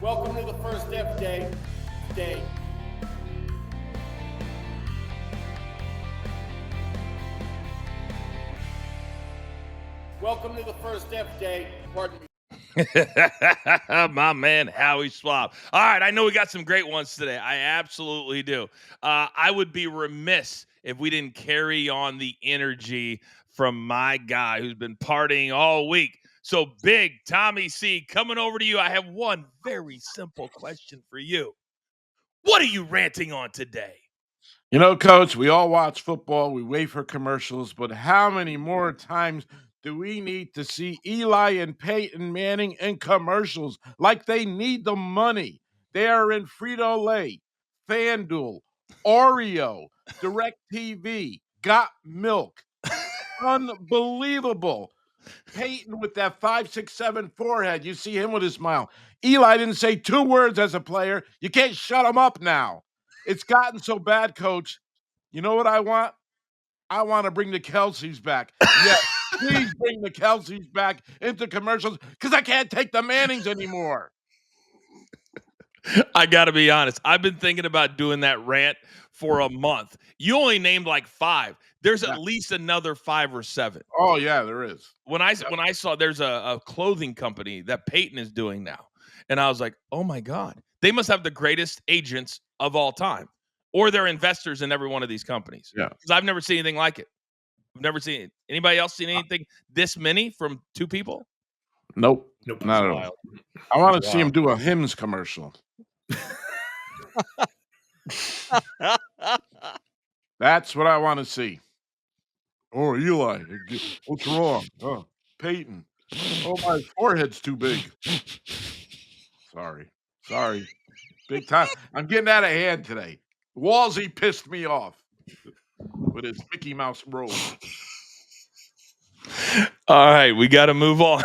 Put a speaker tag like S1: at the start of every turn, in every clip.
S1: Welcome to the first F day. Welcome to the first F day. Pardon me.
S2: My man, Howie Swab. All right, I know we got some great ones today. I absolutely do. I would be remiss if we didn't carry on the energy from my guy who's been partying all week. So, Big Tommy C, coming over to you. I have one very simple question for you. What are you ranting on today?
S3: You know, Coach, we all watch football. We wait for commercials, but how many more times do we need to see Eli and Peyton Manning in commercials like they need the money? They are in Frito-Lay, FanDuel, Oreo, DirecTV, Got Milk. Unbelievable. Peyton with that 5'6'7" forehead. You see him with his smile. Eli didn't say 2 words as a player. You can't shut him up now. It's gotten so bad, Coach. You know what I want? I want to bring the Kelces back. Yes, please bring the Kelces back into commercials because I can't take the Mannings anymore.
S2: I got to be honest. I've been thinking about doing that rant for a month. You only named like 5. There's at least another 5 or 7.
S3: Oh, yeah, there is.
S2: When I saw there's a clothing company that Peyton is doing now, and I was like, oh my God, they must have the greatest agents of all time, or they're investors in every one of these companies.
S3: Yeah.
S2: Because I've never seen anything like it. I've never seen it. Anybody else seen anything this many from 2 people?
S3: Nope.
S4: Nope.
S3: Not at all. I want to see him do a Hims commercial. That's what I want to see. Oh, Eli, what's wrong? Oh, Peyton. Oh, my forehead's too big. Sorry. Big time. I'm getting out of hand today. Walsey pissed me off with his Mickey Mouse roll.
S2: All right, we got to move on.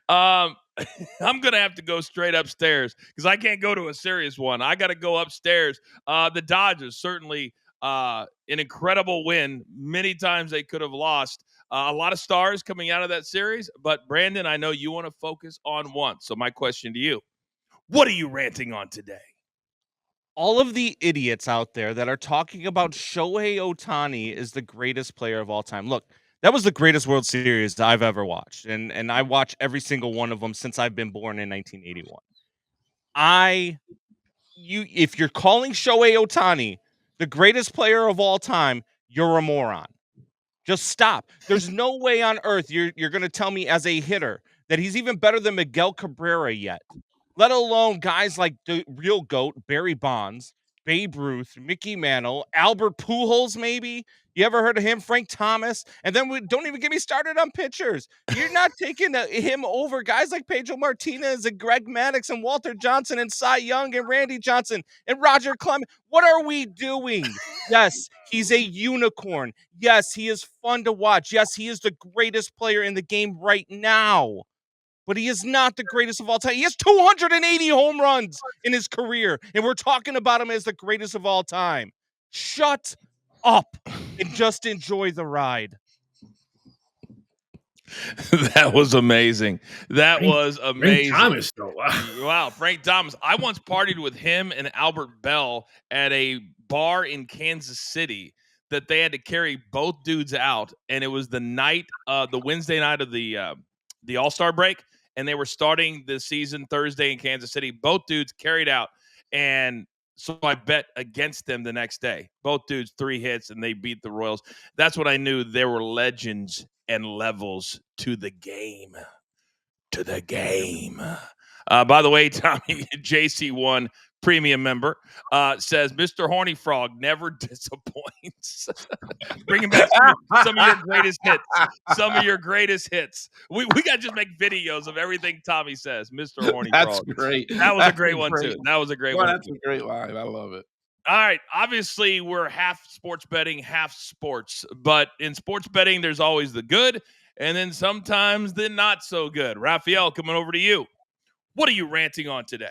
S2: I'm going to have to go straight upstairs because I can't go to a serious one. I got to go upstairs. The Dodgers, certainly an incredible win. Many times they could have lost. A lot of stars coming out of that series. But, Brandon, I know you want to focus on one. So my question to you, what are you ranting on today?
S5: All of the idiots out there that are talking about Shohei Ohtani is the greatest player of all time. Look, that was the greatest World Series I've ever watched. And I watch every single one of them since I've been born in 1981. If you're calling Shohei Ohtani the greatest player of all time, you're a moron. Just stop. There's no way on earth you're going to tell me as a hitter that he's even better than Miguel Cabrera yet, let alone guys like the real GOAT, Barry Bonds, Babe Ruth, Mickey Mantle, Albert Pujols, maybe. You ever heard of him? Frank Thomas. And then we don't even get me started on pitchers. You're not taking him over guys like Pedro Martinez and Greg Maddux and Walter Johnson and Cy Young and Randy Johnson and Roger Clemens. What are we doing? Yes, he's a unicorn. Yes, he is fun to watch. Yes, he is the greatest player in the game right now. But he is not the greatest of all time. He has 280 home runs in his career, and we're talking about him as the greatest of all time. Shut up and just enjoy the ride.
S2: That was amazing.
S4: Frank Thomas, though.
S2: Wow, Frank Thomas. I once partied with him and Albert Bell at a bar in Kansas City that they had to carry both dudes out, and it was the Wednesday night of the All-Star break, and they were starting the season Thursday in Kansas City. Both dudes carried out, and so I bet against them the next day. Both dudes 3 hits, and they beat the Royals. That's when I knew there were legends and levels to the game. By the way, Tommy, JC1 premium member says Mr. Horny Frog never disappoints. Bringing back some of your greatest hits. Some of your greatest hits. We got to just make videos of everything Tommy says. Mr. Horny Frog.
S3: That's great.
S2: That was a great one too. That was a great one.
S3: That's a great line. I love it.
S2: All right. Obviously, we're half sports betting, half sports. But in sports betting, there's always the good, and then sometimes the not so good. Rafael, coming over to you. What are you ranting on today?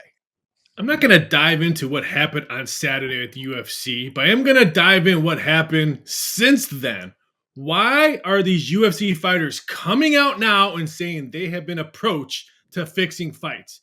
S4: I'm not going to dive into what happened on Saturday at the UFC, but I am going to dive in what happened since then. Why are these UFC fighters coming out now and saying they have been approached to fixing fights.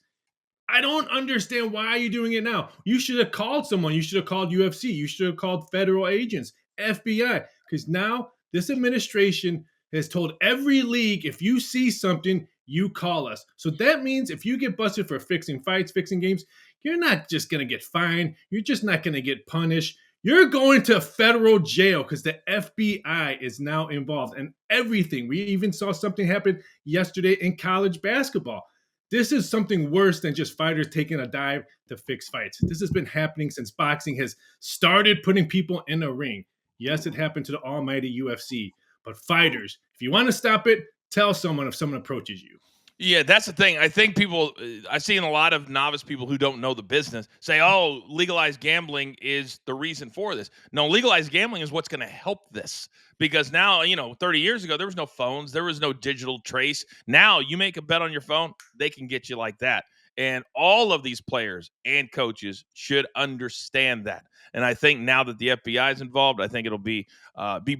S4: I don't understand why you're doing it now. You should have called someone. You should have called UFC. You should have called federal agents, FBI, because now this administration has told every league, if you see something, you call us. So that means if you get busted for fixing fights, fixing games, you're not just going to get fined. You're just not going to get punished. You're going to federal jail because the FBI is now involved in everything. We even saw something happen yesterday in college basketball. This is something worse than just fighters taking a dive to fix fights. This has been happening since boxing has started putting people in a ring. Yes, it happened to the almighty UFC, but fighters, if you want to stop it, tell someone if someone approaches you.
S2: Yeah, that's the thing. I think people, I've seen a lot of novice people who don't know the business say, oh, legalized gambling is the reason for this. No, legalized gambling is what's going to help this. Because now, 30 years ago, there was no phones. There was no digital trace. Now you make a bet on your phone, they can get you like that. And all of these players and coaches should understand that. And I think now that the FBI is involved, I think it'll be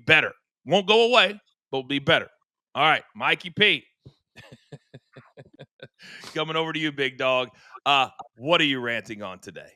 S2: better. Won't go away, but will be better. All right, Mikey P. Coming over to you, big dog. What are you ranting on today?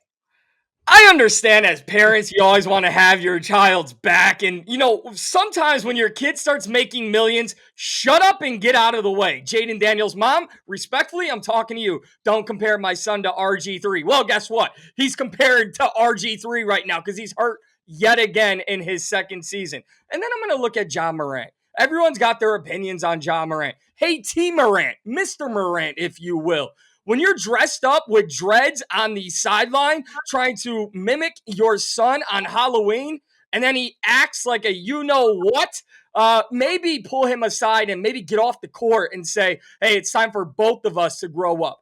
S6: I understand as parents, you always want to have your child's back. And, sometimes when your kid starts making millions, shut up and get out of the way. Jaden Daniels' mom, respectfully, I'm talking to you. Don't compare my son to RG3. Well, guess what? He's compared to RG3 right now because he's hurt yet again in his second season. And then I'm going to look at John Morant. Everyone's got their opinions on John Morant. Hey, T. Morant, Mr. Morant, if you will. When you're dressed up with dreads on the sideline trying to mimic your son on Halloween, and then he acts like a you-know-what, maybe pull him aside and maybe get off the court and say, hey, it's time for both of us to grow up.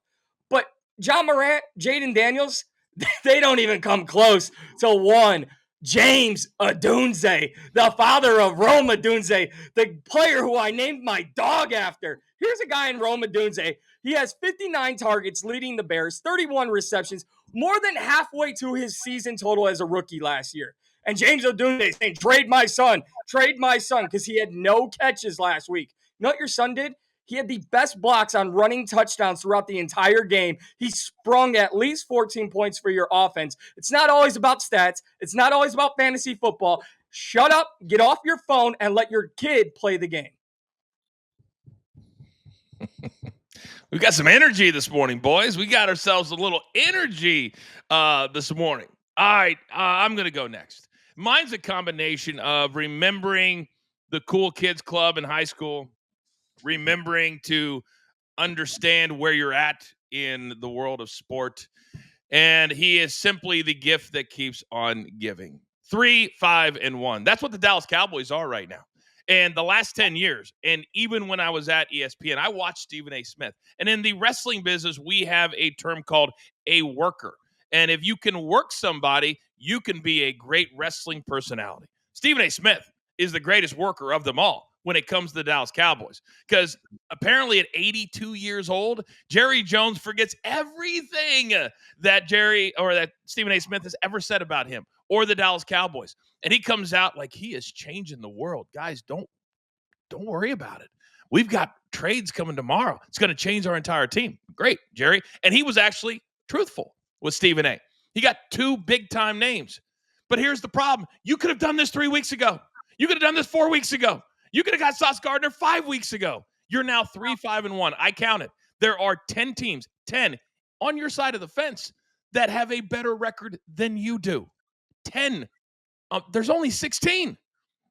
S6: But John Morant, Jaden Daniels, they don't even come close to one. James Odunze, the father of Rome Odunze, the player who I named my dog after. Here's a guy in Rome Odunze. He has 59 targets leading the Bears, 31 receptions, more than halfway to his season total as a rookie last year. And James Odunze saying, trade my son, because he had no catches last week. You know what your son did? He had the best blocks on running touchdowns throughout the entire game. He sprung at least 14 points for your offense. It's not always about stats. It's not always about fantasy football. Shut up, get off your phone, and let your kid play the game.
S2: We've got some energy this morning, boys. We got ourselves a little energy this morning. All right, I'm going to go next. Mine's a combination of remembering the cool kids club in high school, remembering to understand where you're at in the world of sport. And he is simply the gift that keeps on giving. 3, 5, and 1. That's what the Dallas Cowboys are right now. And the last 10 years, and even when I was at ESPN, I watched Stephen A. Smith. And in the wrestling business, we have a term called a worker. And if you can work somebody, you can be a great wrestling personality. Stephen A. Smith is the greatest worker of them all when it comes to the Dallas Cowboys. Because apparently at 82 years old, Jerry Jones forgets everything that Stephen A. Smith has ever said about him or the Dallas Cowboys. And he comes out like he is changing the world. Guys, don't worry about it. We've got trades coming tomorrow. It's going to change our entire team. Great, Jerry. And he was actually truthful with Stephen A. He got 2 big-time names. But here's the problem. You could have done this 3 weeks ago. You could have done this 4 weeks ago. You could have got Sauce Gardner 5 weeks ago. You're now 3, 5, and 1. I counted. There are 10 teams, 10 on your side of the fence that have a better record than you do. 10. There's only 16.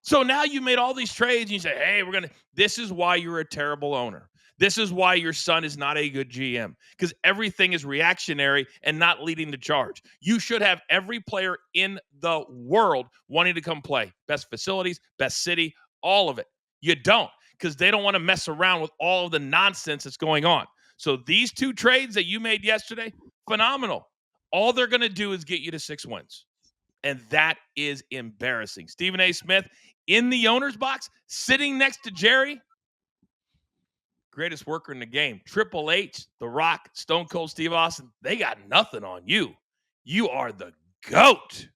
S2: So now you made all these trades and you say, hey, this is why you're a terrible owner. This is why your son is not a good GM, because everything is reactionary and not leading the charge. You should have every player in the world wanting to come play. Best facilities, best city, all of it. You don't, because they don't want to mess around with all of the nonsense that's going on. So these 2 trades that you made yesterday, phenomenal. All they're going to do is get you to 6 wins. And that is embarrassing. Stephen A. Smith in the owner's box, sitting next to Jerry, greatest worker in the game. Triple H, The Rock, Stone Cold Steve Austin, they got nothing on you. You are the GOAT.